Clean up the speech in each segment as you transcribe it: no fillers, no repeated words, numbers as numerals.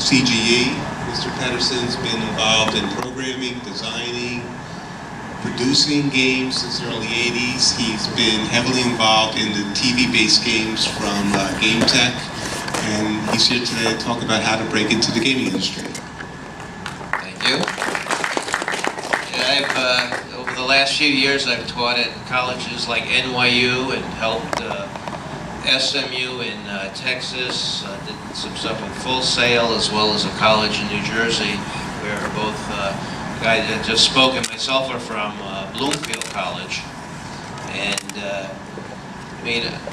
CGE. Mr. Pedersen's been involved in programming, designing, producing games since the early 80s. He's been heavily involved in the TV-based games from Game Tech, and he's here today to talk about how to break into the gaming industry. Thank you. Yeah, over the last few years, I've taught at colleges like NYU and helped SMU in Texas, did some stuff in Full Sail, as well as a college in New Jersey, where both the guy that just spoke and myself are from Bloomfield College. And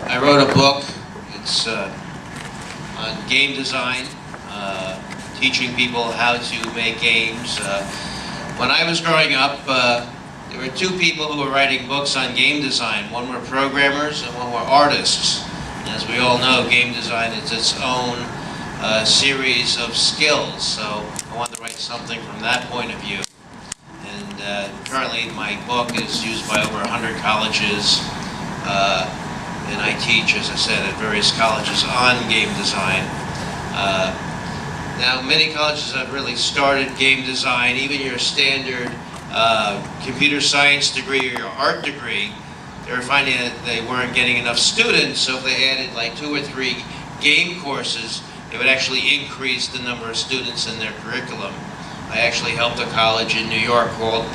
I wrote a book. It's on game design, teaching people how to make games. When I was growing up, there were two people who were writing books on game design. One were programmers and one were artists. As we all know, game design is its own series of skills, so I wanted to write something from that point of view. And currently my book is used by over 100 colleges, and I teach, as I said, at various colleges on game design. Now, many colleges have really started game design. Even your standard computer science degree or your art degree, they were finding that they weren't getting enough students, so if they added like 2 or 3 game courses, it would actually increase the number of students in their curriculum. I actually helped a college in New York called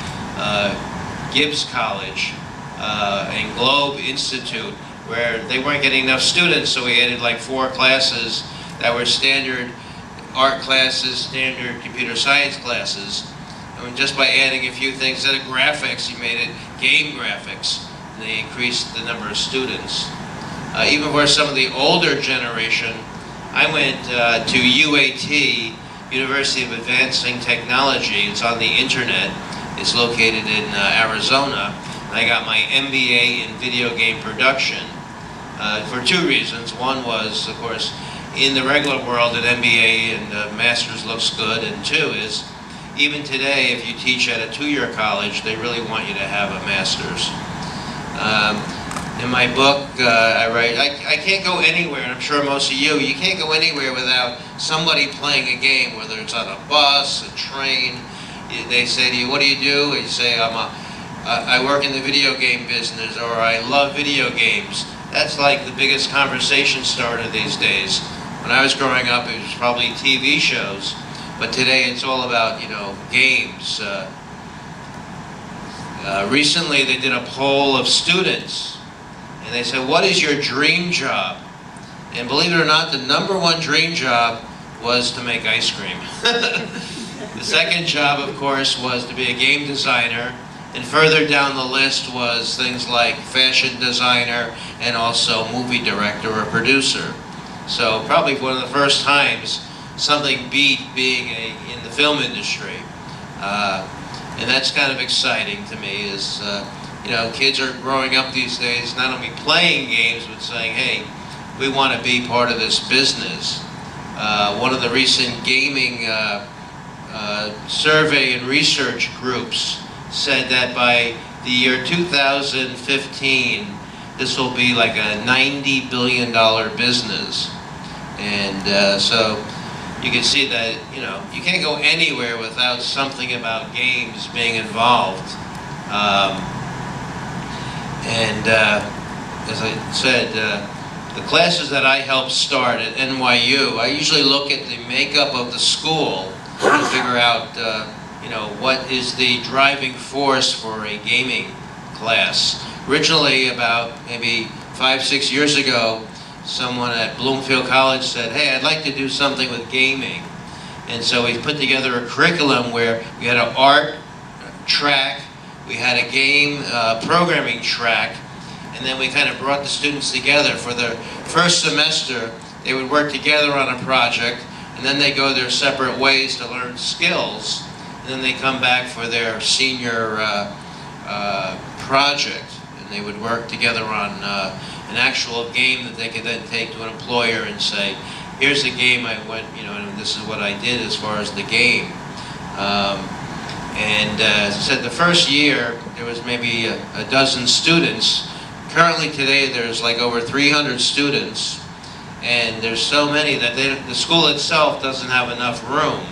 Gibbs College and Globe Institute, where they weren't getting enough students, so we added like 4 classes that were standard art classes, standard computer science classes. And just by adding a few things, instead of graphics, you made it game graphics. They increased the number of students. Even for some of the older generation, I went to UAT, University of Advancing Technology. It's on the internet. It's located in Arizona. I got my MBA in video game production for 2 reasons. One was, of course, in the regular world, an MBA and a master's looks good. And 2 is, even today, if you teach at a 2-year college, they really want you to have a master's. In my book, I write, I can't go anywhere, and I'm sure most of you can't go anywhere without somebody playing a game, whether it's on a bus, a train. They say to you, what do you do? And you say, I work in the video game business, or I love video games. That's like the biggest conversation starter these days. When I was growing up, it was probably TV shows, but today it's all about, games. Recently they did a poll of students, and they said, what is your dream job? And believe it or not, the #1 dream job was to make ice cream. The second job, of course, was to be a game designer, and further down the list was things like fashion designer and also movie director or producer. So probably one of the first times something beat being in the film industry. And that's kind of exciting to me, is, kids are growing up these days not only playing games, but saying, hey, we want to be part of this business. One of the recent gaming survey and research groups said that by the year 2015, this will be like a $90 billion business. And so you can see that, you can't go anywhere without something about games being involved. As I said, the classes that I help start at NYU, I usually look at the makeup of the school to figure out, what is the driving force for a gaming class. Originally, about maybe 5-6 years ago, someone at Bloomfield College said, hey, I'd like to do something with gaming. And so we put together a curriculum where we had an art track, we had a game programming track, and then we kind of brought the students together. For their first semester, they would work together on a project, and then they go their separate ways to learn skills, and then they come back for their senior project, and they would work together on an actual game that they could then take to an employer and say, here's the game I went, and this is what I did as far as the game. As I said, the first year, there was maybe a dozen students. Currently today, there's like over 300 students. and there's so many that the school itself doesn't have enough room.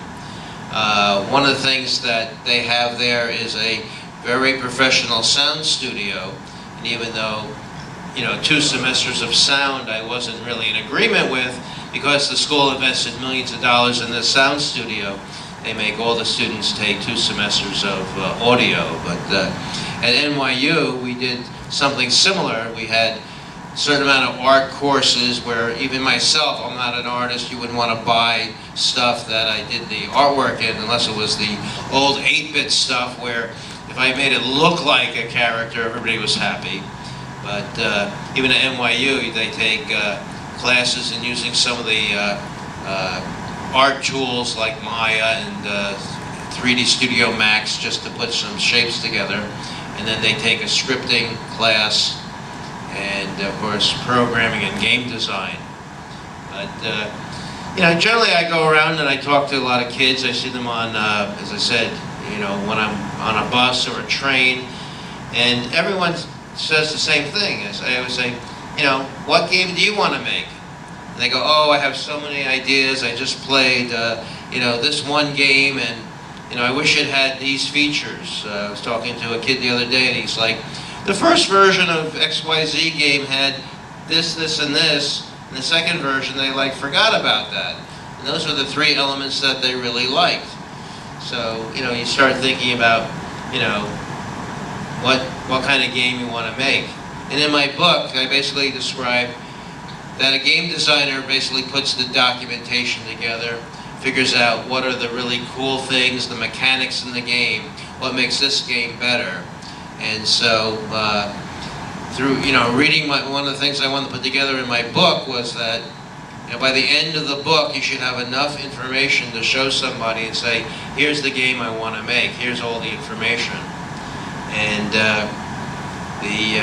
One of the things that they have there is a very professional sound studio, and even though, you know, 2 semesters of sound I wasn't really in agreement with, because the school invested millions of dollars in this sound studio, they make all the students take 2 semesters of audio. But at NYU, we did something similar. We had a certain amount of art courses where even myself, I'm not an artist, you wouldn't want to buy stuff that I did the artwork in unless it was the old 8-bit stuff where if I made it look like a character, everybody was happy. But even at NYU, they take classes in using some of the art tools like Maya and 3D Studio Max just to put some shapes together. And then they take a scripting class and, of course, programming and game design. But, you know, generally I go around and I talk to a lot of kids. I see them on, as I said, you know, when I'm on a bus or a train, and everyone says the same thing. I always say, you know, what game do you want to make? And they go, oh, I have so many ideas. I just played, you know, this one game, and, you know, I wish it had these features. I was talking to a kid the other day, and he's like, the first version of XYZ game had this, this, and this. And the second version, they like forgot about that. And those are the 3 elements that they really liked. So, you know, you start thinking about, you know, what kind of game you want to make. And in my book, I basically describe that a game designer basically puts the documentation together, figures out what are the really cool things, the mechanics in the game, what makes this game better. And so, through, you know, reading one of the things I wanted to put together in my book was that, you know, by the end of the book, you should have enough information to show somebody and say, here's the game I want to make, here's all the information. And the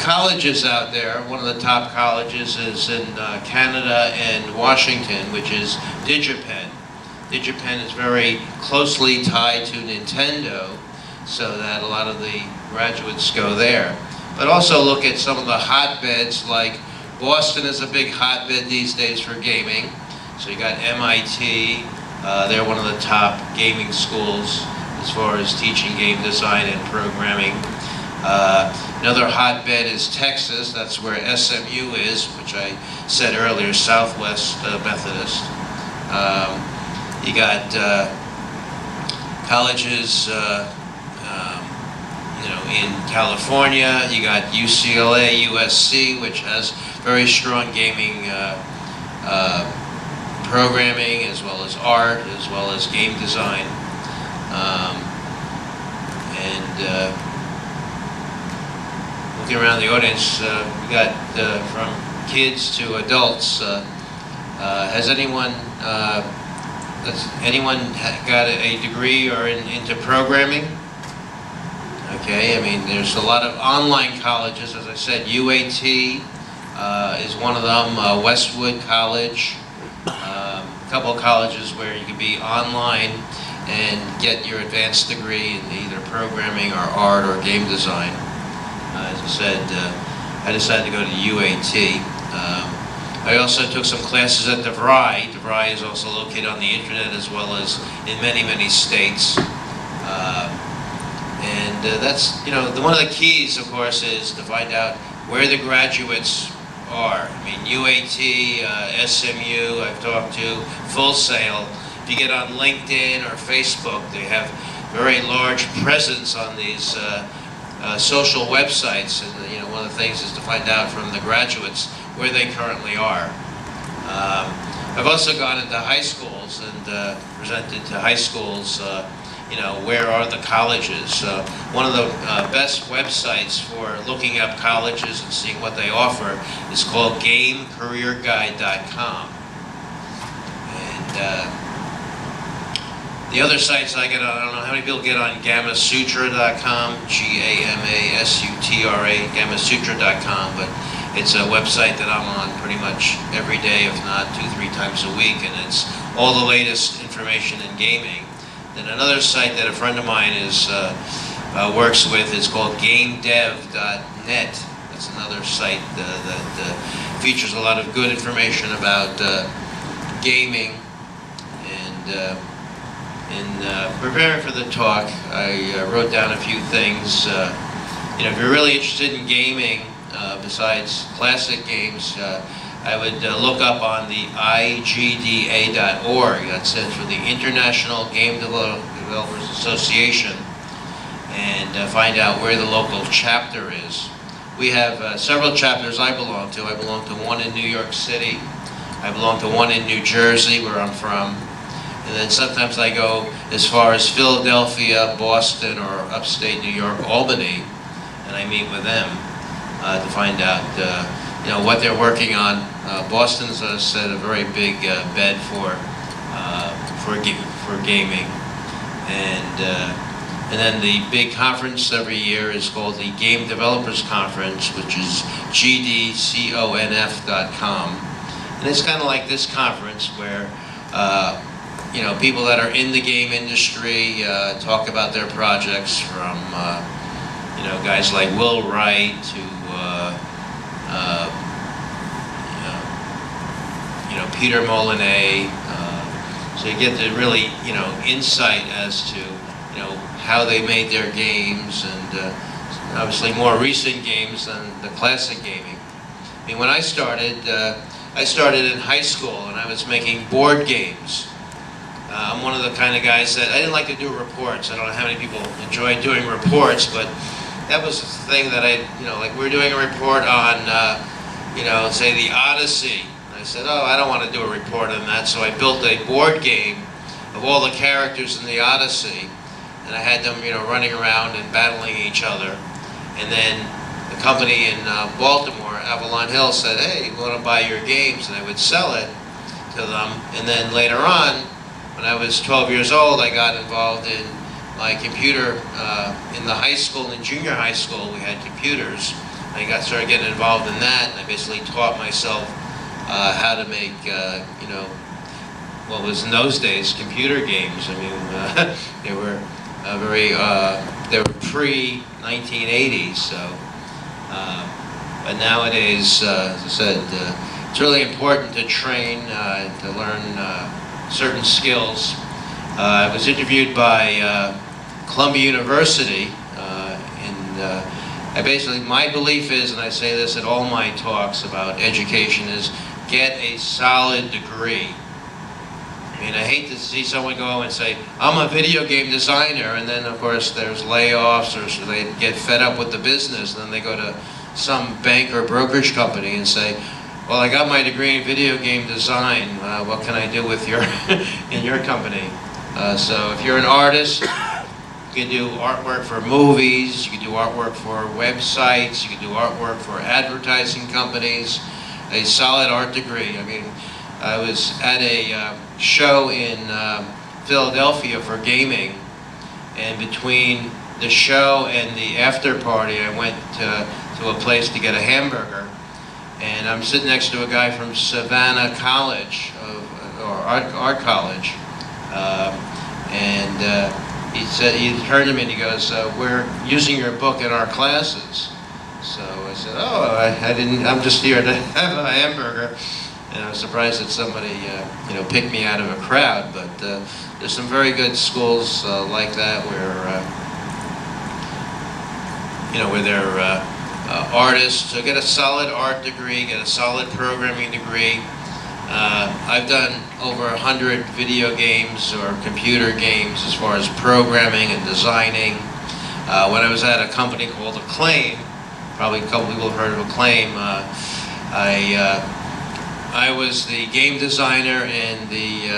colleges out there, one of the top colleges is in Canada and Washington, which is DigiPen. DigiPen is very closely tied to Nintendo, so that a lot of the graduates go there. But also look at some of the hotbeds, like Boston is a big hotbed these days for gaming. So you got MIT, they're one of the top gaming schools as far as teaching game design and programming. Another hotbed is Texas, that's where SMU is, which I said earlier, Southwest Methodist. You got colleges you know, in California. You got UCLA, USC, which has very strong gaming programming, as well as art, as well as game design. Looking around the audience, we got from kids to adults. Has anyone got a degree or into programming? Okay, I mean, there's a lot of online colleges. As I said, UAT is one of them, Westwood College, a couple of colleges where you can be online and get your advanced degree in either programming or art or game design. As I said, I decided to go to UAT. I also took some classes at DeVry. DeVry is also located on the internet as well as in many, many states. That's, you know, one of the keys, of course, is to find out where the graduates are. I mean, UAT, SMU, I've talked to, Full Sail. If you get on LinkedIn or Facebook, they have very large presence on these social websites, and you know, one of the things is to find out from the graduates where they currently are. I've also gone into high schools and presented to high schools, you know, where are the colleges. One of the best websites for looking up colleges and seeing what they offer is called GameCareerGuide.com. And the other sites I get on, I don't know how many people get on Gamasutra.com, G-A-M-A-S-U-T-R-A, Gamasutra.com, but it's a website that I'm on pretty much every day, if not 2-3 times a week, and it's all the latest information in gaming. Then another site that a friend of mine is works with is called GameDev.net. That's another site that features a lot of good information about gaming. And in preparing for the talk, I wrote down a few things. If you're really interested in gaming, besides classic games, I would look up on the IGDA.org. That stands for the International Game Developers Association, and find out where the local chapter is. We have several chapters I belong to. I belong to one in New York City. I belong to one in New Jersey, where I'm from. And then sometimes I go as far as Philadelphia, Boston, or upstate New York, Albany, and I meet with them to find out what they're working on. Boston's, as I said, a very big bed for gaming. And then the big conference every year is called the Game Developers Conference, which is gdconf.com. And it's kind of like this conference where people that are in the game industry talk about their projects, from guys like Will Wright to Peter Molinay. So you get the really insight as to how they made their games, and obviously more recent games than the classic gaming. I mean, when I started in high school, and I was making board games. I'm one of the kind of guys that I didn't like to do reports. I don't know how many people enjoy doing reports, but that was the thing that like we were doing a report on, say the Odyssey. And I said, oh, I don't want to do a report on that, so I built a board game of all the characters in the Odyssey, and I had them, running around and battling each other. And then the company in Baltimore, Avalon Hill, said, hey, we want to buy your games, and I would sell it to them. And then later on, when I was 12 years old, I got involved in my computer. In the high school, in junior high school, we had computers. I started getting involved in that, and I basically taught myself how to make, what was in those days computer games. I mean, they were they were pre-1980s. So, but nowadays, as I said, it's really important to train, to learn certain skills. I was interviewed by Columbia University, my belief is, and I say this at all my talks about education, is get a solid degree. I mean, I hate to see someone go and say, I'm a video game designer, and then of course there's layoffs, or so they get fed up with the business, and then they go to some bank or brokerage company and say, well, I got my degree in video game design. What can I do with in your company? So if you're an artist, you can do artwork for movies, you can do artwork for websites, you can do artwork for advertising companies. A solid art degree. I mean, I was at a show in Philadelphia for gaming, and between the show and the after party, I went to a place to get a hamburger. And I'm sitting next to a guy from Savannah College, or Art College, and he said, he heard him and he goes, we're using your book in our classes. So I said, oh, I didn't, I'm just here to have a hamburger. And I was surprised that somebody, picked me out of a crowd, but there's some very good schools like that where, where they're artists. So get a solid art degree, get a solid programming degree. I've done over 100 video games or computer games as far as programming and designing. When I was at a company called Acclaim, probably a couple people have heard of Acclaim, I was the game designer and the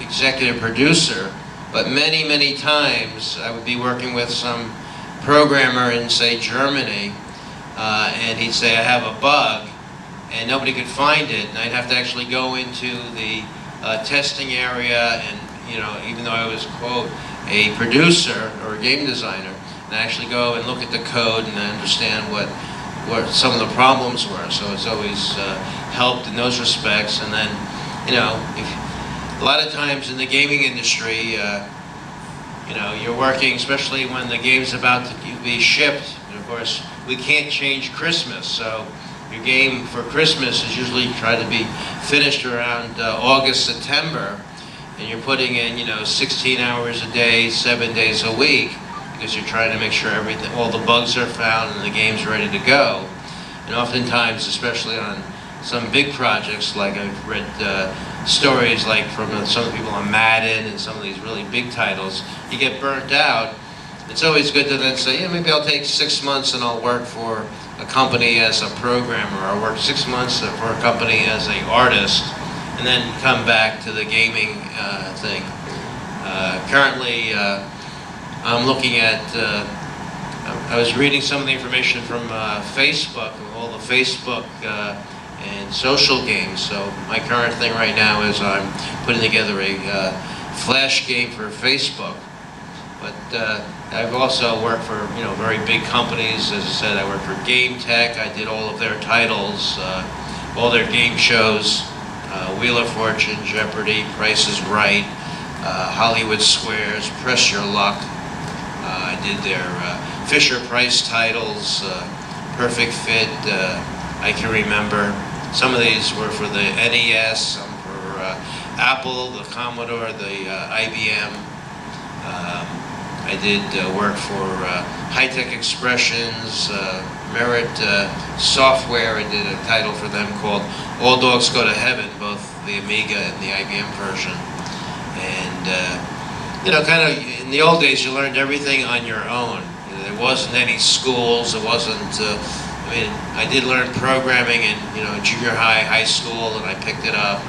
executive producer, but many, many times I would be working with some programmer in, say, Germany, and he'd say, I have a bug, and nobody could find it, and I'd have to actually go into the testing area, and even though I was, quote, a producer or a game designer, and actually go and look at the code and understand what some of the problems were. So it's always helped in those respects. And then, a lot of times in the gaming industry, you're working, especially when the game's about to be shipped. And of course, we can't change Christmas. So your game for Christmas is usually try to be finished around August, September, and you're putting in, 16 hours a day, 7 days a week, because you're trying to make sure everything, all the bugs are found and the game's ready to go. And oftentimes, especially on some big projects, like I've read stories like from some people on Madden and some of these really big titles, you get burnt out. It's always good to then say, yeah, maybe I'll take 6 months and I'll work for a company as a programmer, or I'll work 6 months for a company as an artist, and then come back to the gaming thing. Currently, I'm looking at, I was reading some of the information from Facebook, all the Facebook and social games. So my current thing right now is I'm putting together a flash game for Facebook. But I've also worked for very big companies. As I said, I worked for Game Tech. I did all of their titles, all their game shows, Wheel of Fortune, Jeopardy, Price is Right, Hollywood Squares, Press Your Luck. I did their Fisher-Price titles, Perfect Fit. I can remember some of these were for the NES, some for Apple, the Commodore, the IBM. I did work for High-Tech Expressions, Merit Software. I did a title for them called All Dogs Go to Heaven, both the Amiga and the IBM version. And kind of in the old days, you learned everything on your own. There wasn't any schools. It wasn't. I did learn programming in junior high, high school, and I picked it up.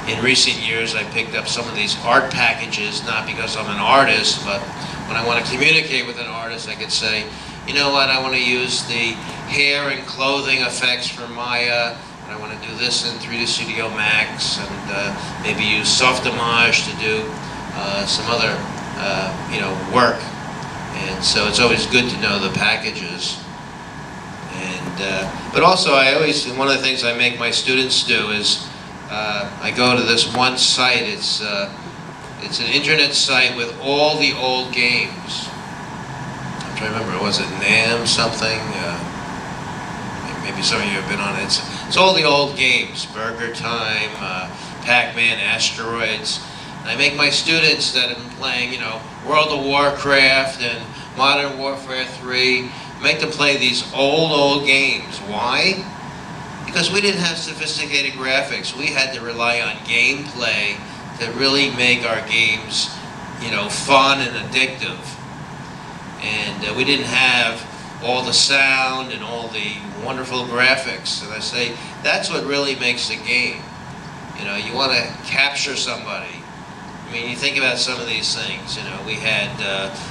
In recent years, I picked up some of these art packages, not because I'm an artist, but when I want to communicate with an artist, I could say, you know what, I want to use the hair and clothing effects from Maya, and I want to do this in 3D Studio Max, and maybe use Softimage to do some other, work. And so it's always good to know the packages. But also, one of the things I make my students do is I go to this one site. It's an internet site with all the old games. I'm trying to remember, was it NAM something? Maybe some of you have been on it. It's all the old games, Burger Time, Pac-Man, Asteroids. And I make my students that have been playing, World of Warcraft and Modern Warfare 3, make them play these old games. Why? Because we didn't have sophisticated graphics. We had to rely on gameplay to really make our games, fun and addictive. And we didn't have all the sound and all the wonderful graphics. And I say, that's what really makes a game. You want to capture somebody. I mean, you think about some of these things. We had,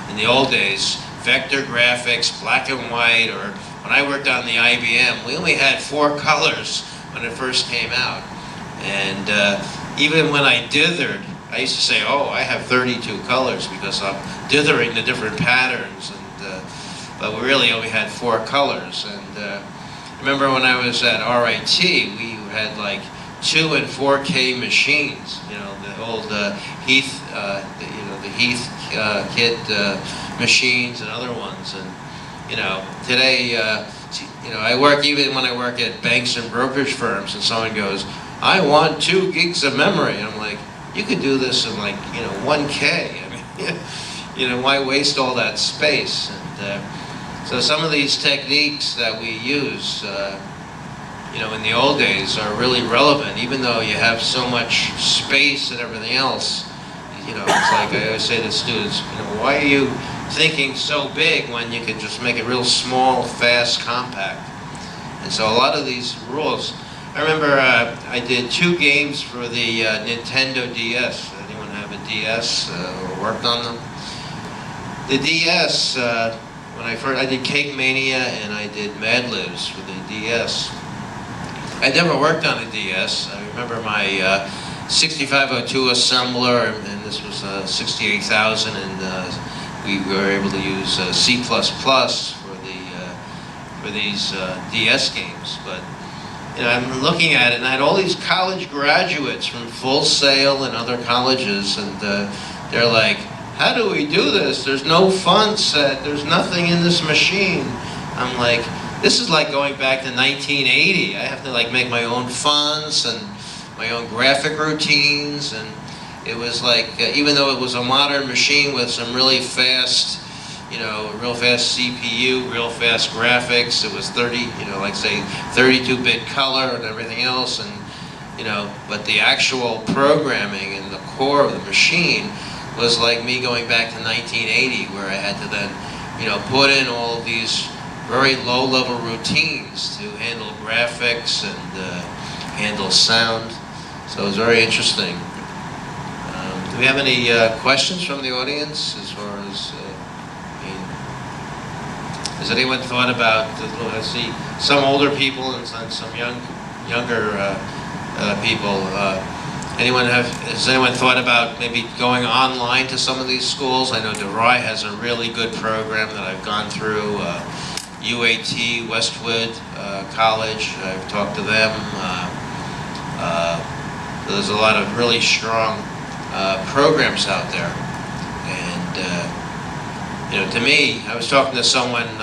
in the old days, vector graphics, black and white, or when I worked on the IBM, we only had 4 colors when it first came out. And even when I dithered, I used to say, oh, I have 32 colors because I'm dithering the different patterns. But we really only had 4 colors. And remember when I was at RIT, we had like 2 and 4K machines. The old Heath, the Heath kit machines and other ones. And today, I work, even when I work at banks and brokerage firms, and someone goes, I want 2 gigs of memory. And I'm like, you could do this in 1K. I mean, why waste all that space? And so some of these techniques that we use, in the old days are really relevant, even though you have so much space and everything else. It's like I always say to students, why are you thinking so big when you can just make it real small, fast, compact? And so a lot of these rules, I remember I did 2 games for the Nintendo DS. Anyone have a DS or worked on them? The DS, when I did Cake Mania and I did Mad Libs for the DS. I never worked on a DS. I remember my 6502 assembler, and this was 68,000, and we were able to use C++ for these DS games. But I'm looking at it, and I had all these college graduates from Full Sail and other colleges, and they're like, how do we do this? There's no font set, there's nothing in this machine. I'm like, this is like going back to 1980. I have to like make my own fonts and my own graphic routines, and it was like, even though it was a modern machine with some really fast, real fast CPU, real fast graphics, it was 32-bit color and everything else, and but the actual programming and the core of the machine was like me going back to 1980, where I had to then, put in all of these very low-level routines to handle graphics and handle sound. So it was very interesting. Do we have any questions from the audience as far as, has anyone thought about, I see some older people and some younger people. Has anyone thought about maybe going online to some of these schools? I know DeVry has a really good program that I've gone through. UAT, Westwood College, I've talked to them. There's a lot of really strong programs out there. And to me, I was talking to someone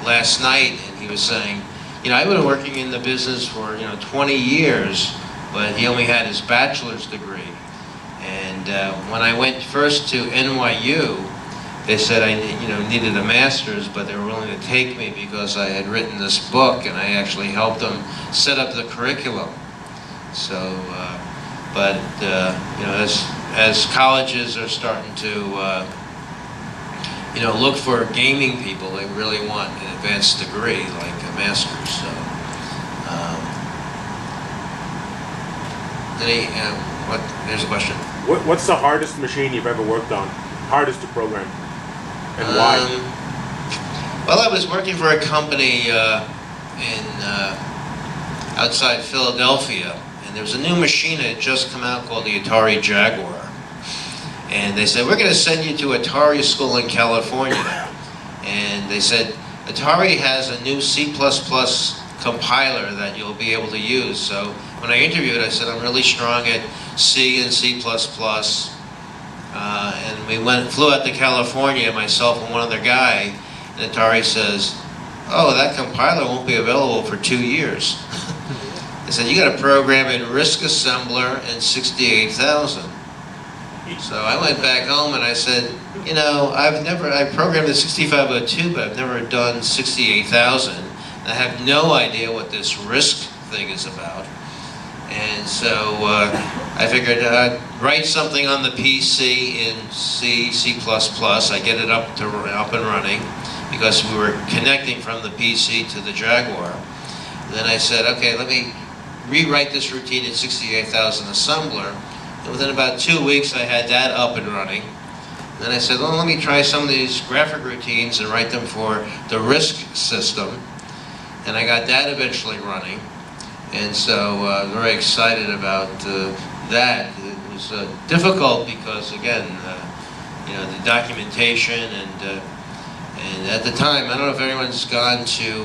last night, and he was saying, I've been working in the business for 20 years, but he only had his bachelor's degree. And when I went first to NYU, they said I needed a master's, but they were willing to take me because I had written this book, and I actually helped them set up the curriculum. So, as colleges are starting to look for gaming people, they really want an advanced degree like a master's. So, there's a question. What's the hardest machine you've ever worked on? Hardest to program, and why? Well, I was working for a company outside Philadelphia, and there was a new machine that had just come out called the Atari Jaguar. And they said, we're going to send you to Atari school in California. And they said, Atari has a new C++ compiler that you'll be able to use. So when I interviewed, I said, I'm really strong at C and C++. And we flew out to California, myself and one other guy, and Atari says, oh, that compiler won't be available for 2 years. They said, you got to program in RISC Assembler and 68,000. So I went back home and I said, I programmed in 6502, but I've never done 68,000. I have no idea what this RISC thing is about. And so I figured I'd write something on the PC in C, C++. I get it up and running because we were connecting from the PC to the Jaguar. And then I said, okay, let me rewrite this routine in 68,000 assembler. And within about 2 weeks, I had that up and running. And then I said, well, let me try some of these graphic routines and write them for the RISC system. And I got that eventually running. And so I'm very excited about that. It was difficult because, again, the documentation and at the time, I don't know if everyone's gone to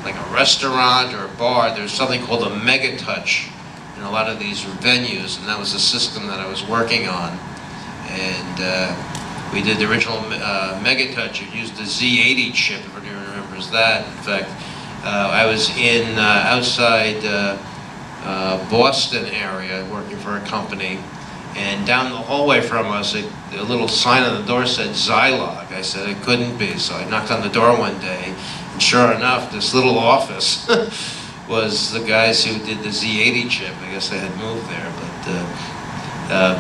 like a restaurant or a bar. There's something called a Mega Touch in a lot of these venues, and that was the system that I was working on. And we did the original Mega Touch. It used the Z80 chip, if anyone remembers that. In fact, I was in outside Boston area working for a company, and down the hallway from us, a little sign on the door said Zilog. I said it couldn't be, so I knocked on the door one day, and sure enough, this little office was the guys who did the Z80 chip. I guess they had moved there,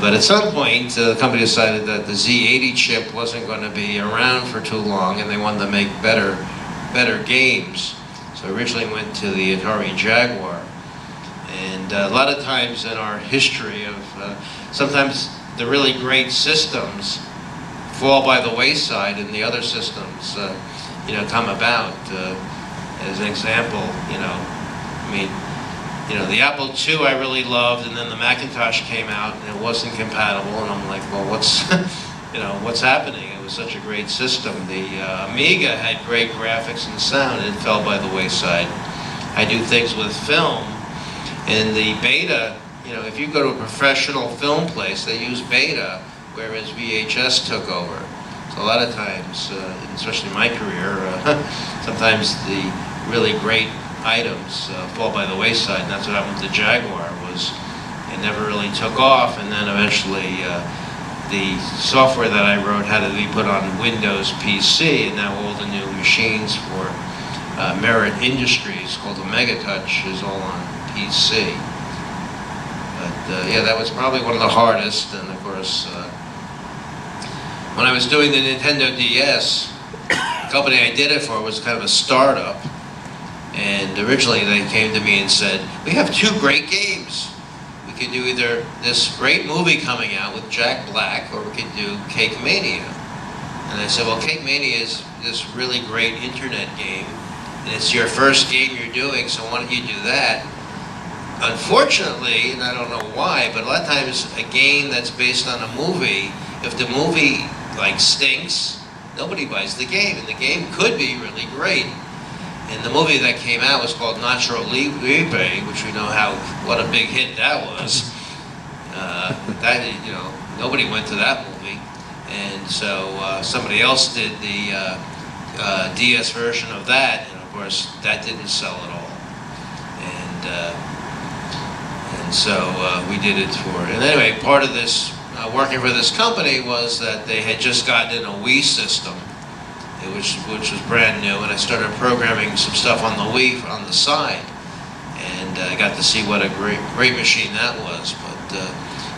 but at some point, the company decided that the Z80 chip wasn't going to be around for too long, and they wanted to make better games. So I originally went to the Atari Jaguar. And a lot of times in our history of, sometimes the really great systems fall by the wayside and the other systems, come about. As an example, the Apple II I really loved, and then the Macintosh came out and it wasn't compatible, and I'm like, well, what's happening? It was such a great system. The Amiga had great graphics and sound, and it fell by the wayside. I do things with film, and the Beta, if you go to a professional film place, they use Beta whereas VHS took over. So a lot of times, especially in my career, sometimes the really great items fall by the wayside, and that's what happened with the Jaguar. Was it never really took off, and then eventually the software that I wrote had to be put on Windows PC, and now all the new machines for Merit Industries, called the Megatouch, is all on PC. But yeah, that was probably one of the hardest, and of course, when I was doing the Nintendo DS, the company I did it for was kind of a startup, and originally they came to me and said, we have two great games. We could do either this great movie coming out with Jack Black, or we could do Cake Mania. And I said, well, Cake Mania is this really great internet game, and it's your first game you're doing, so why don't you do that? Unfortunately, and I don't know why, but a lot of times a game that's based on a movie, if the movie like stinks, nobody buys the game, and the game could be really great. And the movie that came out was called Nacho Libre, which we know what a big hit that was. That, you know, nobody went to that movie, and so somebody else did the DS version of that, and of course that didn't sell at all. And so we did it for. And anyway, part of this working for this company was that they had just gotten in a Wii system, which was brand new, and I started programming some stuff on the Wii on the side, and I got to see what a great machine that was. But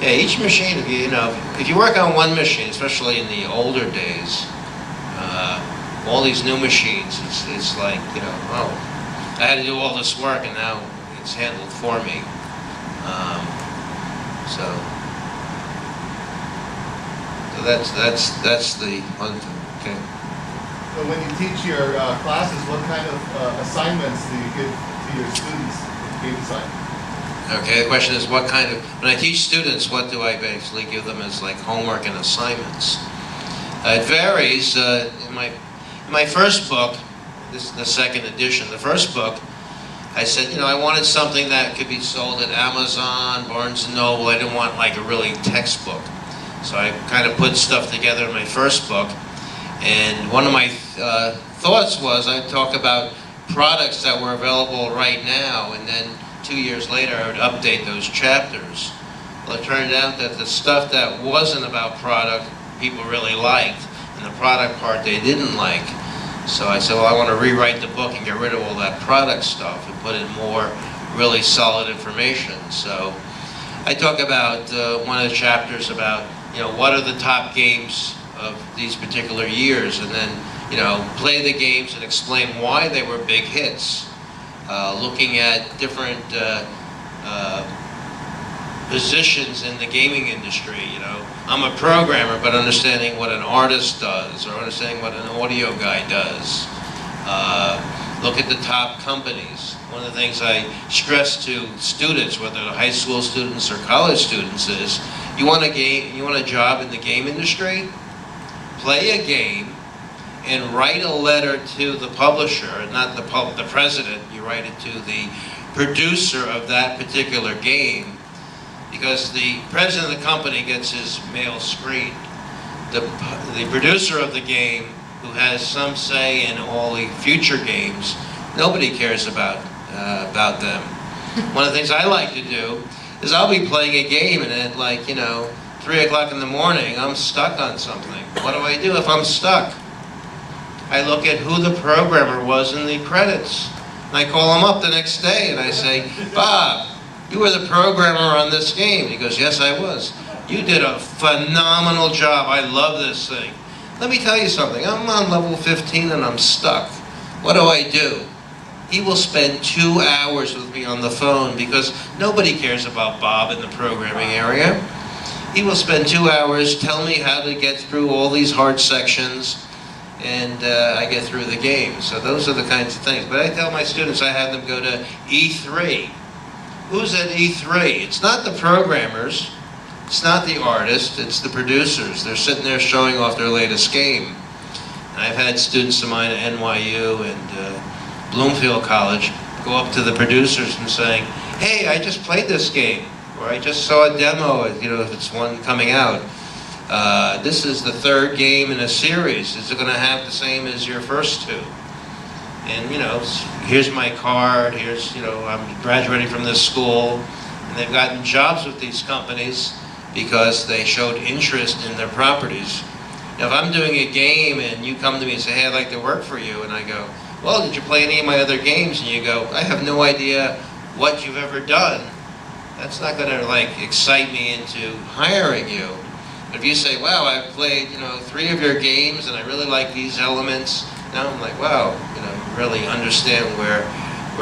yeah, each machine, if you work on one machine, especially in the older days, all these new machines, it's like, oh, I had to do all this work, and now it's handled for me. So that's the one thing. Okay. So when you teach your classes, what kind of assignments do you give to your students in game design? Okay, the question is when I teach students, what do I basically give them as like homework and assignments? It varies. In my first book, this is the second edition, the first book, I said, I wanted something that could be sold at Amazon, Barnes & Noble. I didn't want like a really textbook. So I kind of put stuff together in my first book. And one of my thoughts was I'd talk about products that were available right now, and then 2 years later I would update those chapters. Well, it turned out that the stuff that wasn't about product, people really liked, and the product part they didn't like. So I said, well, I want to rewrite the book and get rid of all that product stuff and put in more really solid information. So I talk about one of the chapters about, what are the top games of these particular years, and then, play the games and explain why they were big hits. Looking at different positions in the gaming industry, I'm a programmer, but understanding what an artist does, or understanding what an audio guy does. Look at the top companies. One of the things I stress to students, whether they're high school students or college students, is you want a job in the game industry? Play a game and write a letter to the publisher, not the president. You write it to the producer of that particular game, because the president of the company gets his mail screened. The producer of the game, who has some say in all the future games, nobody cares about them. One of the things I like to do is I'll be playing a game, and at 3 o'clock in the morning, I'm stuck on something. What do I do if I'm stuck? I look at who the programmer was in the credits. And I call him up the next day and I say, Bob, you were the programmer on this game. He goes, yes, I was. You did a phenomenal job. I love this thing. Let me tell you something. I'm on level 15 and I'm stuck. What do I do? He will spend 2 hours with me on the phone, because nobody cares about Bob in the programming area. He will spend 2 hours, tell me how to get through all these hard sections, and I get through the game. So those are the kinds of things. But I tell my students, I have them go to E3. Who's at E3? It's not the programmers, it's not the artists, it's the producers. They're sitting there showing off their latest game. And I've had students of mine at NYU and Bloomfield College go up to the producers and saying, hey, I just played this game, or I just saw a demo, if it's one coming out. This is the third game in a series. Is it going to have the same as your first two? And here's my card. Here's I'm graduating from this school, and they've gotten jobs with these companies because they showed interest in their properties. Now, if I'm doing a game and you come to me and say, "Hey, I'd like to work for you," and I go, "Well, did you play any of my other games?" and you go, "I have no idea what you've ever done," that's not going to excite me into hiring you. But if you say, "Wow, I've played 3 of your games and I really like these elements," now I'm like, "Wow, really understand where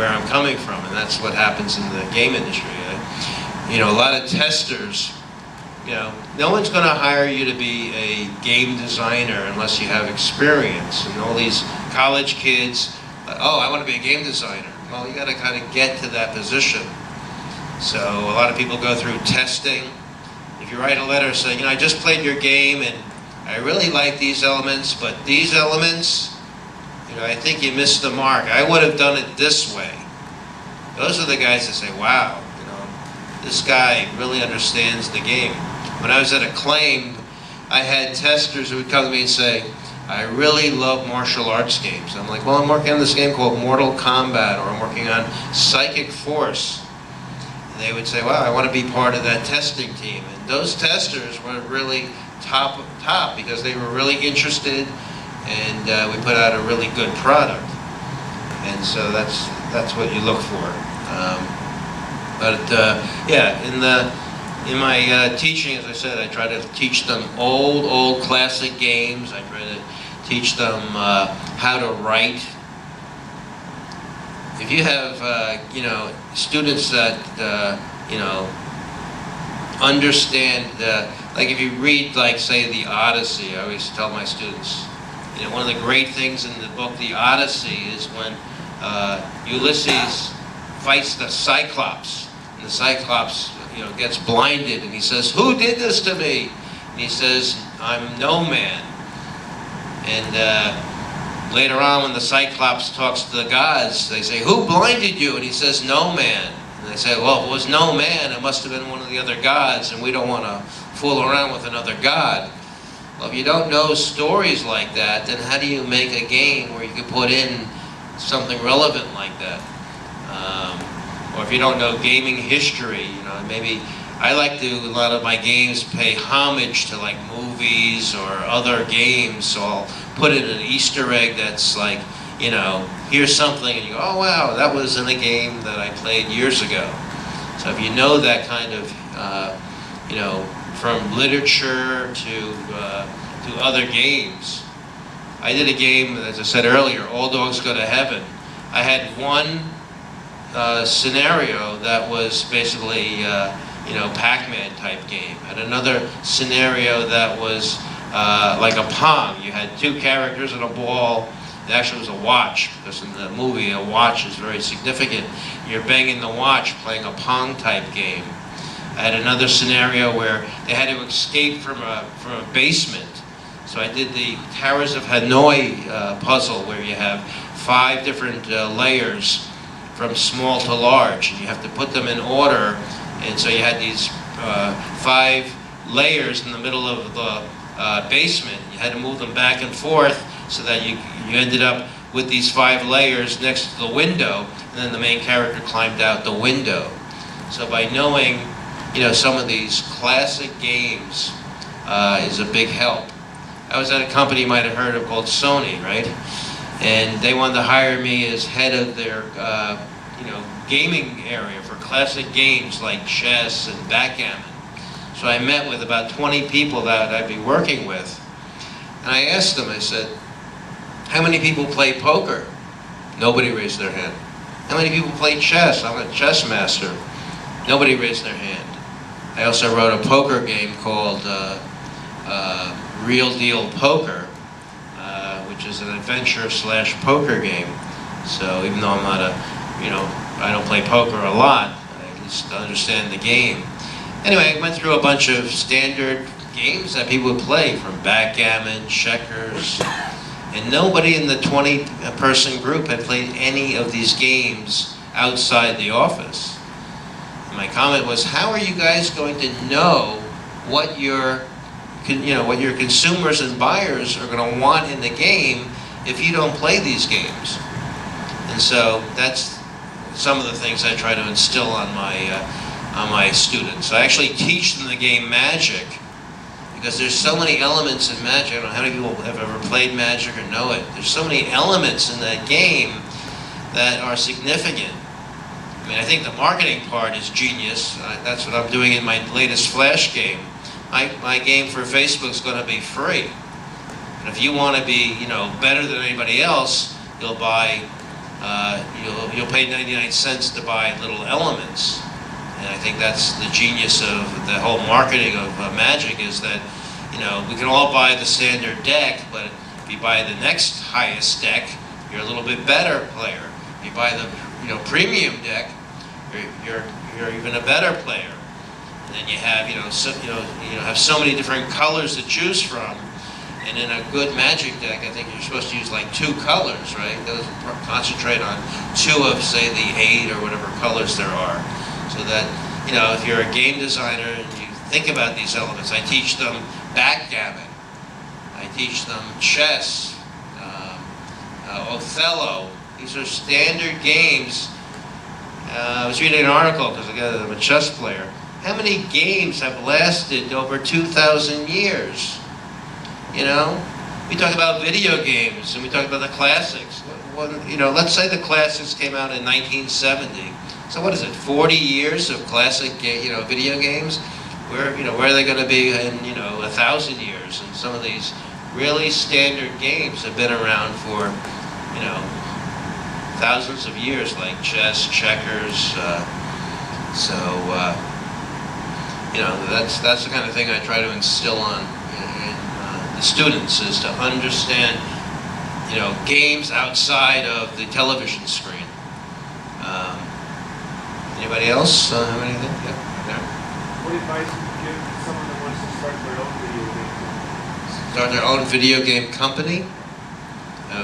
I'm coming from," and that's what happens in the game industry. A lot of testers. No one's going to hire you to be a game designer unless you have experience. And all these college kids, "Oh, I want to be a game designer." Well, you got to kind of get to that position. So a lot of people go through testing. If you write a letter saying, "I just played your game and I really like these elements, but these elements, I think you missed the mark. I would have done it this way." Those are the guys that say, "Wow, this guy really understands the game." When I was at Acclaim, I had testers who would come to me and say, "I really love martial arts games." I'm like, "Well, I'm working on this game called Mortal Kombat, or I'm working on Psychic Force." And they would say, "Wow, I want to be part of that testing team." And those testers were really top because they were really interested, and we put out a really good product. And so that's what you look for. In my teaching, as I said, I try to teach them old classic games. I try to teach them how to write. If you have students that understand, like if you read, say, the Odyssey, I always tell my students, one of the great things in the book, the Odyssey, is when Ulysses fights the Cyclops, and the Cyclops gets blinded, and he says, "Who did this to me?" And he says, "I'm no man." And later on, when the Cyclops talks to the gods, they say, "Who blinded you?" And he says, "No man." And they say, "Well, if it was no man, it must have been one of the other gods, and we don't want to fool around with another god." Well, if you don't know stories like that, then how do you make a game where you can put in something relevant like that? Or if you don't know gaming history, maybe I like to, a lot of my games pay homage to movies or other games, so I'll put in an Easter egg that's here's something, and you go, "Oh wow, that was in a game that I played years ago." So if you know that kind of, from literature to other games. I did a game, as I said earlier, All Dogs Go to Heaven. I had one scenario that was basically, Pac-Man type game. And another scenario that was like a Pong. You had 2 characters and a ball. It actually was a watch, because in the movie a watch is very significant. You're banging the watch, playing a Pong type game. I had another scenario where they had to escape from a basement. So I did the Towers of Hanoi puzzle, where you have 5 different layers from small to large, and you have to put them in order. And so you had these 5 layers in the middle of the basement. You had to move them back and forth so that you ended up with these 5 layers next to the window, and then the main character climbed out the window. So by knowing, some of these classic games is a big help. I was at a company you might have heard of called Sony, right? And they wanted to hire me as head of their, gaming area for classic games like chess and backgammon. So I met with about 20 people that I'd be working with. And I asked them, I said, "How many people play poker?" Nobody raised their hand. "How many people play chess?" "I'm a chess master." Nobody raised their hand. I also wrote a poker game called Real Deal Poker, which is an adventure/poker game. So even though I'm not I don't play poker a lot, I at least understand the game. Anyway, I went through a bunch of standard games that people would play, from backgammon, checkers, and nobody in the 20-person group had played any of these games outside the office. And my comment was, how are you guys going to know what your what your consumers and buyers are going to want in the game if you don't play these games. And so that's some of the things I try to instill on my students. I actually teach them the game Magic, because there's so many elements in Magic. I don't know how many people have ever played Magic or know it. There's so many elements in that game that are significant. I mean, I think the marketing part is genius. That's what I'm doing in my latest Flash game. My game for Facebook is going to be free. And if you want to be, better than anybody else, you'll buy, you'll pay 99 cents to buy little elements. And I think that's the genius of the whole marketing of Magic, is that, we can all buy the standard deck, but if you buy the next highest deck, you're a little bit better player. If you buy the, premium deck, you're even a better player. And then you have, have so many different colors to choose from. And in a good Magic deck, I think you're supposed to use like 2 colors, right? Those concentrate on 2 of, say, the 8 or whatever colors there are. So that, if you're a game designer and you think about these elements, I teach them backgammon. I teach them chess, Othello. These are standard games. I was reading an article, because I'm a chess player. How many games have lasted over 2,000 years? We talk about video games, and we talk about the classics. Let's say the classics came out in 1970. So what is it, 40 years of classic, video games? Where are they going to be in, 1,000 years? And some of these really standard games have been around for, thousands of years, like chess, checkers. That's the kind of thing I try to instill on the students, is to understand, games outside of the television screen. Anybody else have anything? Yeah, right there. What advice would you give to someone that wants to start their own video game company? Start their own video game company?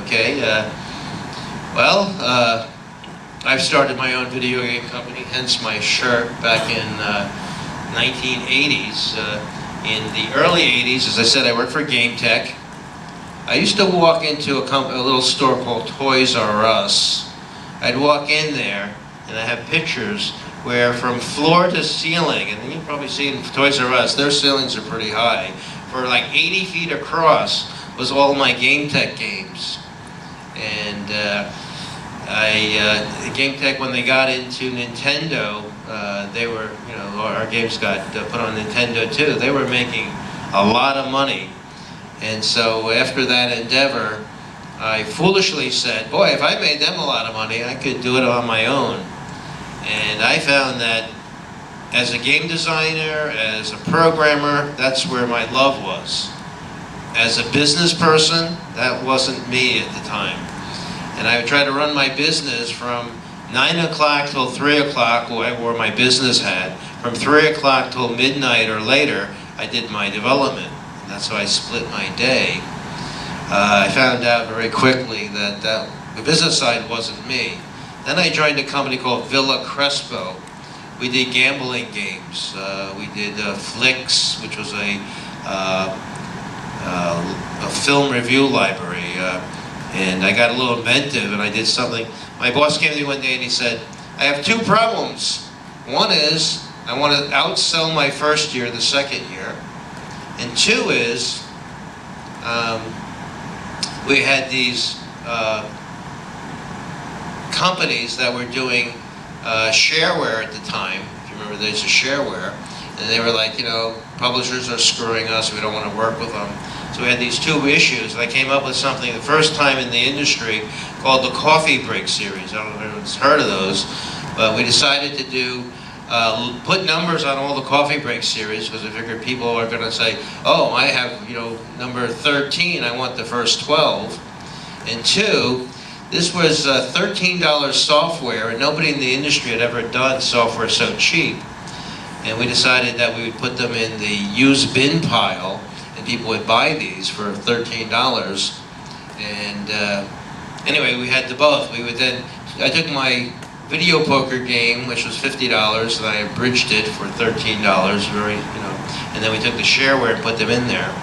Okay. I've started my own video game company, hence my shirt, back in 1980s. In the early 80s, as I said, I worked for Game Tech. I used to walk into a little store called Toys R Us. I'd walk in there, and I have pictures where from floor to ceiling, and you've probably seen Toys R Us, their ceilings are pretty high, for like 80 feet across was all my Game Tech games. And Game Tech, when they got into Nintendo, they were, our games got put on Nintendo too. They were making a lot of money. And so after that endeavor, I foolishly said, boy, if I made them a lot of money, I could do it on my own. And I found that as a game designer, as a programmer, that's where my love was. As a business person, that wasn't me at the time. And I would try to run my business from 9 o'clock till 3 o'clock, where I wore my business hat. From 3 o'clock till midnight or later, I did my development. And that's how I split my day. I found out very quickly that the business side wasn't me. Then I joined a company called Villa Crespo. We did gambling games. We did Flicks, which was a film review library. And I got a little inventive, and I did something. My boss came to me one day and he said, I have 2 problems. One is, I want to outsell my first year the second year. And 2 is, we had these companies that were doing shareware at the time. If you remember, there's a shareware. And they were like, publishers are screwing us, we don't want to work with them. So we had these 2 issues. I came up with something the first time in the industry called the Coffee Break series. I don't know if anyone's heard of those, but we decided to do, put numbers on all the Coffee Break series, because I figured people are going to say, oh, I have, number 13, I want the first 12. And 2, this was $13 software, and nobody in the industry had ever done software so cheap. And we decided that we would put them in the used bin pile, and people would buy these for $13. And anyway, we had the both. We would then, I took my video poker game, which was $50, and I abridged it for $13. And then we took the shareware and put them in there.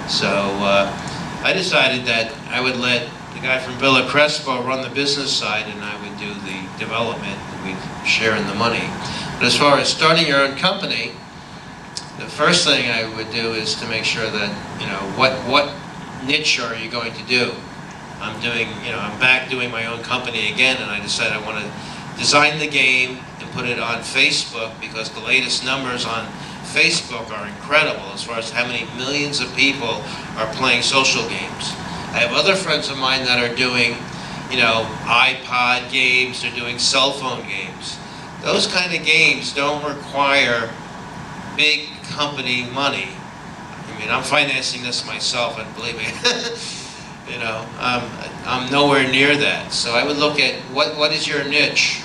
So I decided that I would let the guy from Villa Crespo run the business side, and I would do the development, and we'd share in the money. But as far as starting your own company, the first thing I would do is to make sure that, what niche are you going to do? I'm back doing my own company again, and I decided I want to design the game and put it on Facebook, because the latest numbers on Facebook are incredible as far as how many millions of people are playing social games. I have other friends of mine that are doing, iPod games, they're doing cell phone games. Those kind of games don't require big company money. I mean, I'm financing this myself, and believe me, I'm nowhere near that. So I would look at what is your niche.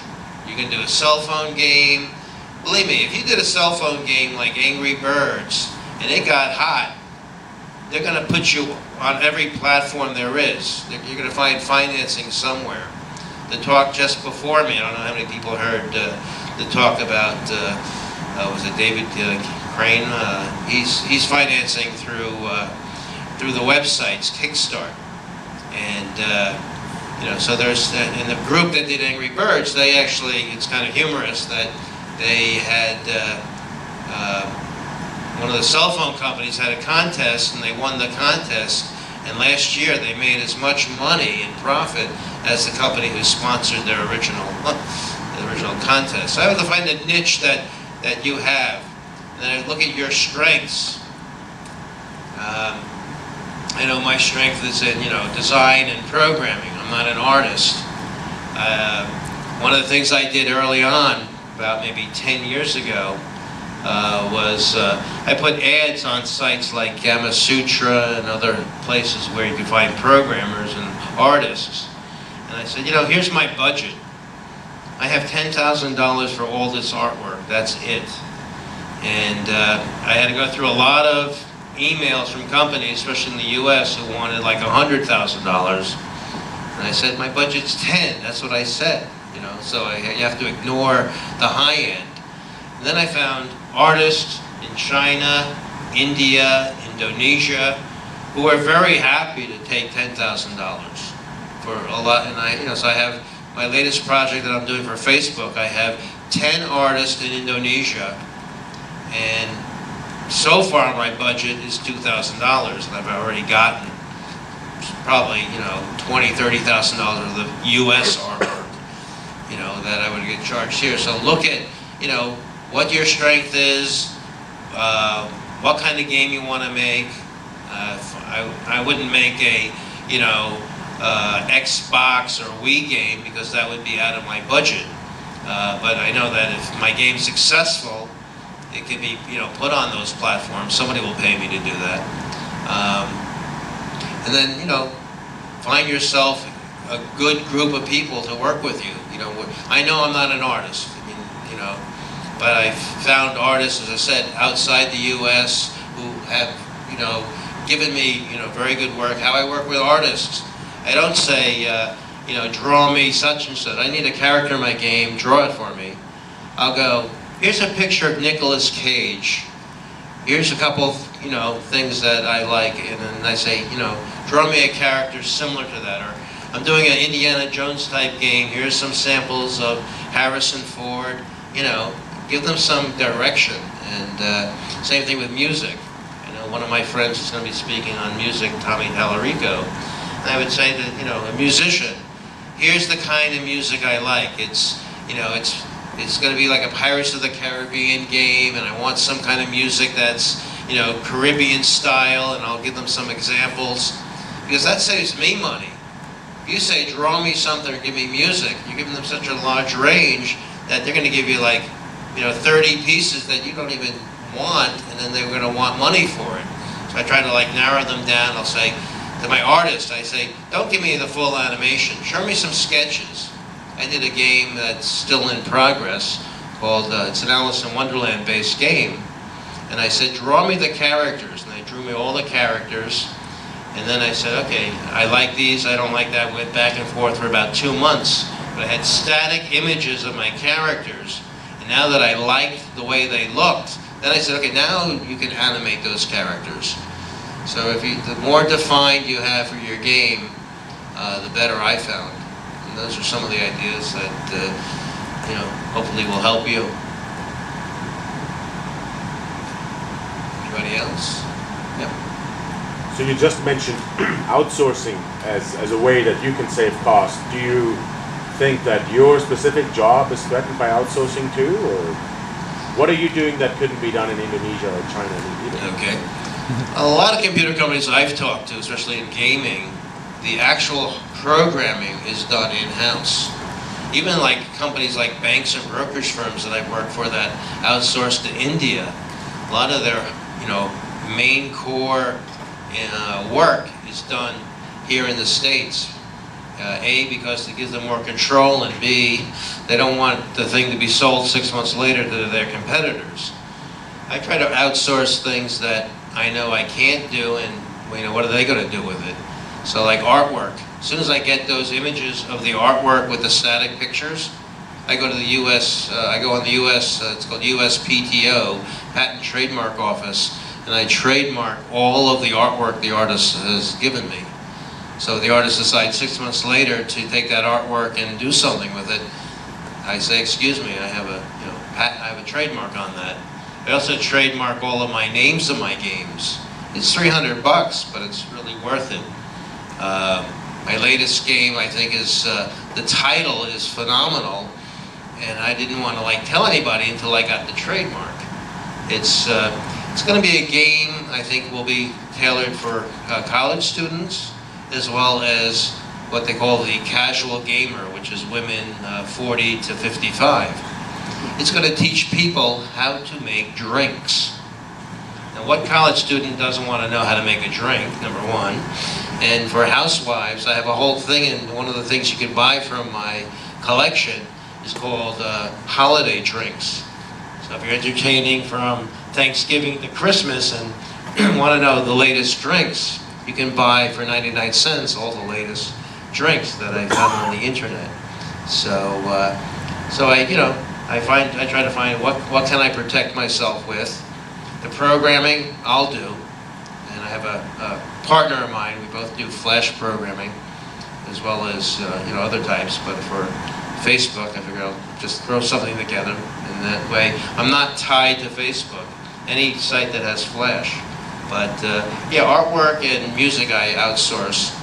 You can do a cell phone game. Believe me, if you did a cell phone game like Angry Birds and it got hot, they're going to put you on every platform there is. You're going to find financing somewhere. The talk just before me, I don't know how many people heard the talk about, was it David Crane? He's financing through the websites, Kickstart. And, so there's, in the group that did Angry Birds, they actually, it's kind of humorous that they had, one of the cell phone companies had a contest, and they won the contest, and last year they made as much money in profit as the company who sponsored their original contest. So I have to find a niche that you have, and then I look at your strengths. I know my strength is in, design and programming. I'm not an artist. One of the things I did early on, about maybe 10 years ago, was I put ads on sites like Gamma Sutra and other places where you can find programmers and artists. And I said, here's my budget. I have $10,000 for all this artwork. That's it. And I had to go through a lot of emails from companies, especially in the U.S., who wanted like $100,000. And I said, my budget's 10. That's what I said. So you have to ignore the high end. And then I found artists in China, India, Indonesia, who are very happy to take $10,000 for a lot. And so I have my latest project that I'm doing for Facebook. I have 10 artists in Indonesia, and so far my budget is $2,000, and I've already gotten probably $20,000, $30,000 of the U.S. artwork, that I would get charged here. So look at what your strength is, what kind of game you want to make. I wouldn't make a Xbox or Wii game, because that would be out of my budget. But I know that if my game's successful, it can be put on those platforms. Somebody will pay me to do that. And then find yourself a good group of people to work with you. I know I'm not an artist. But I've found artists, as I said, outside the U.S. who have given me very good work. How I work with artists, I don't say draw me such and such. I need a character in my game, draw it for me. I'll go, here's a picture of Nicolas Cage. Here's a couple things that I like, and then I say, draw me a character similar to that. Or I'm doing an Indiana Jones type game. Here's some samples of Harrison Ford. Give them some direction. And same thing with music. One of my friends is going to be speaking on music, Tommy Tallarico. And I would say that, a musician, here's the kind of music I like. It's going to be like a Pirates of the Caribbean game, and I want some kind of music that's, Caribbean style, and I'll give them some examples, because that saves me money. If you say, draw me something or give me music, you're giving them such a large range that they're going to give you like, 30 pieces that you don't even want, and then they're going to want money for it. So I try to narrow them down. I'll say to my artist, I say, don't give me the full animation. Show me some sketches. I did a game that's still in progress called, it's an Alice in Wonderland based game. And I said, draw me the characters. And they drew me all the characters. And then I said, okay, I like these, I don't like that. Went back and forth for about 2 months. But but I had static images of my characters. And now that I liked the way they looked, then I said, okay, now you can animate those characters. So the more defined you have for your game, the better I found. And those are some of the ideas that, hopefully will help you. Anybody else? Yeah. So you just mentioned outsourcing as a way that you can save costs. Do you think that your specific job is threatened by outsourcing too, or what are you doing that couldn't be done in Indonesia or China either? Okay. A lot of computer companies I've talked to, especially in gaming, the actual programming is done in-house. Even like companies like banks and brokerage firms that I've worked for that outsource to India, a lot of their main core work is done here in the States. A, because it gives them more control, and B, they don't want the thing to be sold 6 months later to their competitors. I try to outsource things that I know I can't do, and what are they going to do with it? So like artwork. As soon as I get those images of the artwork with the static pictures, I go to the U.S., I go on the U.S., it's called USPTO, Patent Trademark Office, and I trademark all of the artwork the artist has given me. So the artist decides 6 months later to take that artwork and do something with it. I say, excuse me, I have I have a trademark on that. I also trademark all of my names of my games. It's $300, but it's really worth it. My latest game, I think, is the title is phenomenal, and I didn't want to tell anybody until I got the trademark. It's going to be a game I think will be tailored for college students, as well as what they call the casual gamer, which is women 40 to 55. It's going to teach people how to make drinks. Now, what college student doesn't want to know how to make a drink, number one? And for housewives, I have a whole thing, and one of the things you can buy from my collection is called holiday drinks. So if you're entertaining from Thanksgiving to Christmas and want to know the latest drinks, you can buy for 99 cents all the latest drinks that I found on the internet. So I try to find what can I protect myself with. The programming I'll do, and I have a partner of mine. We both do Flash programming, as well as other types. But for Facebook, I figure I'll just throw something together, and that way I'm not tied to Facebook. Any site that has Flash. But artwork and music I outsource,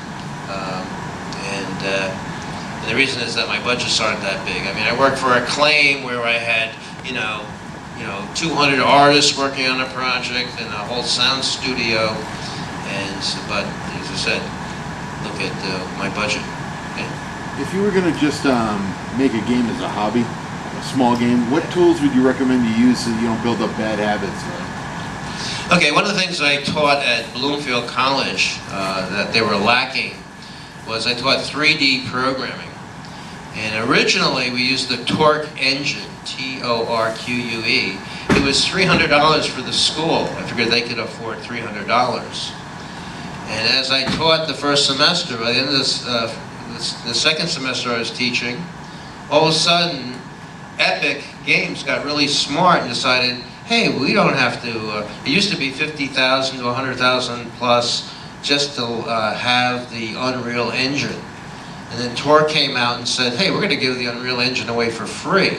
and the reason is that my budgets aren't that big. I mean, I worked for Acclaim where I had 200 artists working on a project and a whole sound studio, but as I said, look at my budget. Okay? If you were going to just make a game as a hobby, a small game, what tools would you recommend you use so you don't build up bad habits? Okay, one of the things I taught at Bloomfield College that they were lacking was I taught 3D programming. And originally we used the Torque engine, T-O-R-Q-U-E. It was $300 for the school. I figured they could afford $300. And as I taught the first semester, by the end of the second semester I was teaching, all of a sudden Epic Games got really smart and decided, hey, we don't have to, it used to be $50,000 to $100,000 plus just to have the Unreal Engine. And then Torque came out and said, hey, we're going to give the Unreal Engine away for free.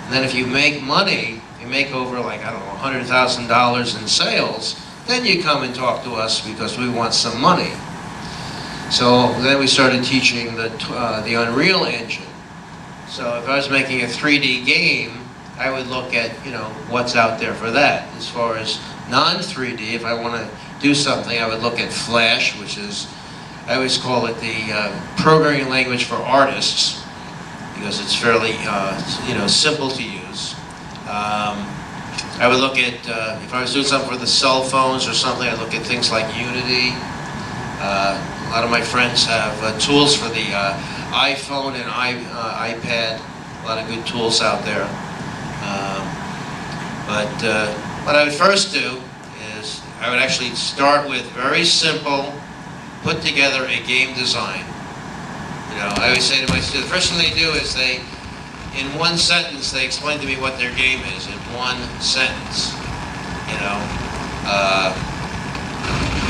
And then if you make money, you make over $100,000 in sales, then you come and talk to us because we want some money. So then we started teaching the Unreal Engine. So if I was making a 3D game, I would look at what's out there for that. As far as non-3D, if I want to do something, I would look at Flash, which is, I always call it the programming language for artists, because it's fairly simple to use. I would look at, if I was doing something for the cell phones or something, I'd look at things like Unity. A lot of my friends have tools for the iPhone and iPad, a lot of good tools out there. But what I would first do is I would actually start with very simple, put together a game design. You know, I always say to my students, the first thing they do is in one sentence, they explain to me what their game is, in one sentence, you know.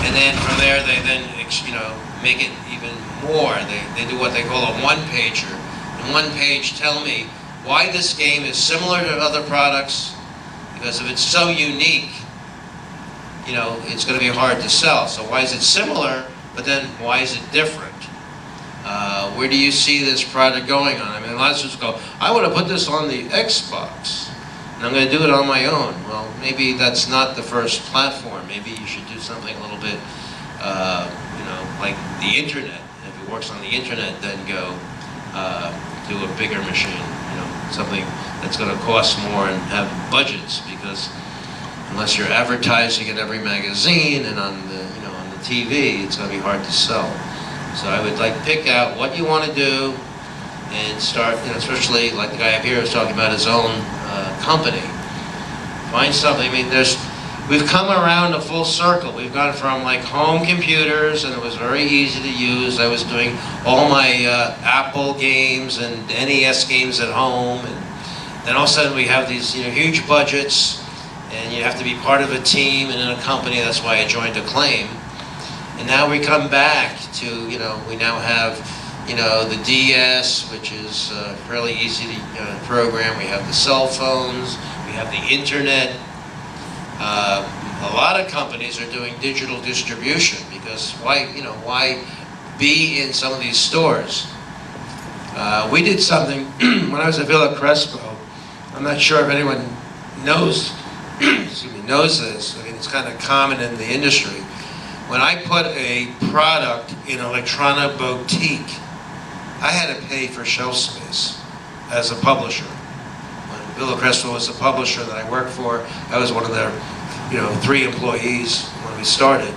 And then from there, they then, you know, make it even more. They do what they call a one-pager. In one page, tell me why this game is similar to other products, because if it's so unique, you know, it's going to be hard to sell. So why is it similar, but then why is it different? Where do you see this product going on? I mean, a lot of students go, I want to put this on the Xbox, and I'm going to do it on my own. Well, maybe that's not the first platform. Maybe you should do something a little bit, you know, like the internet. If it works on the internet, then go do a bigger machine, you know, something that's going to cost more and have budgets, because unless you're advertising in every magazine and on the, you know, on the TV, it's going to be hard to sell. So I would like pick out what you want to do and start, you know, especially like the guy up here was talking about his own company. Find something. I mean, we've come around a full circle. We've gone from like home computers, and it was very easy to use. I was doing all my Apple games and NES games at home, and then all of a sudden we have these, you know, huge budgets, and you have to be part of a team and in a company. That's why I joined Acclaim. And now we come back to, you know, we now have, you know, the DS, which is fairly easy to program. We have the cell phones, we have the internet. A lot of companies are doing digital distribution, because why, you know, why be in some of these stores? We did something when I was at Villa Crespo. I'm not sure if anyone knows, excuse me, knows this. I mean, it's kind of common in the industry. When I put a product in Electronic Boutique, I had to pay for shelf space as a publisher. When Villa Crespo was the publisher that I worked for, I was one of their, you know, 3 employees when we started.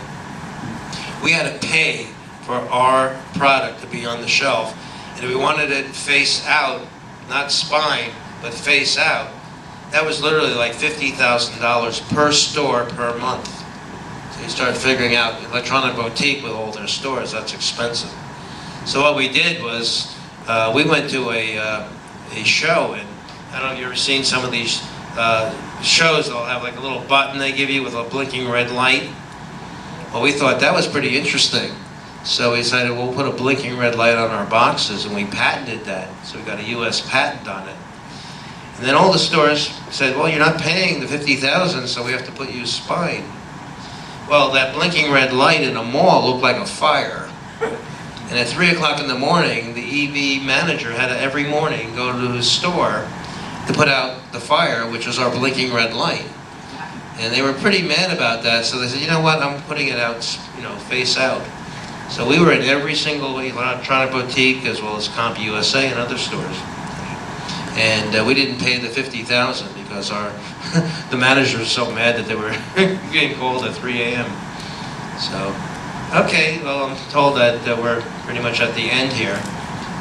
We had to pay for our product to be on the shelf, and if we wanted it face out, not spine, but face out, that was literally like $50,000 per store per month. So you start figuring out Electronic Boutique with all their stores, that's expensive. So what we did was, we went to a show, and I don't know if you've ever seen some of these shows. They'll have like a little button they give you with a blinking red light. Well, we thought that was pretty interesting. So we decided we'll put a blinking red light on our boxes, and we patented that. So we got a US patent on it. And then all the stores said, well, you're not paying the $50,000, so we have to put you spine. Well, that blinking red light in a mall looked like a fire. And at 3 o'clock in the morning, the EV manager had to every morning go to his store to put out the fire, which was our blinking red light. And they were pretty mad about that, so they said, you know what, I'm putting it out, you know, face out. So we were in every single Electronic Boutique, as well as Comp USA and other stores. And we didn't pay the $50,000 because the manager was so mad that they were getting called at 3 a.m. So, okay, well, I'm told that we're pretty much at the end here.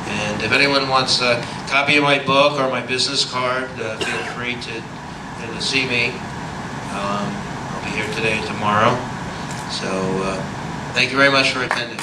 And if anyone wants a copy of my book or my business card, feel free to see me. I'll be here today and tomorrow. So, thank you very much for attending.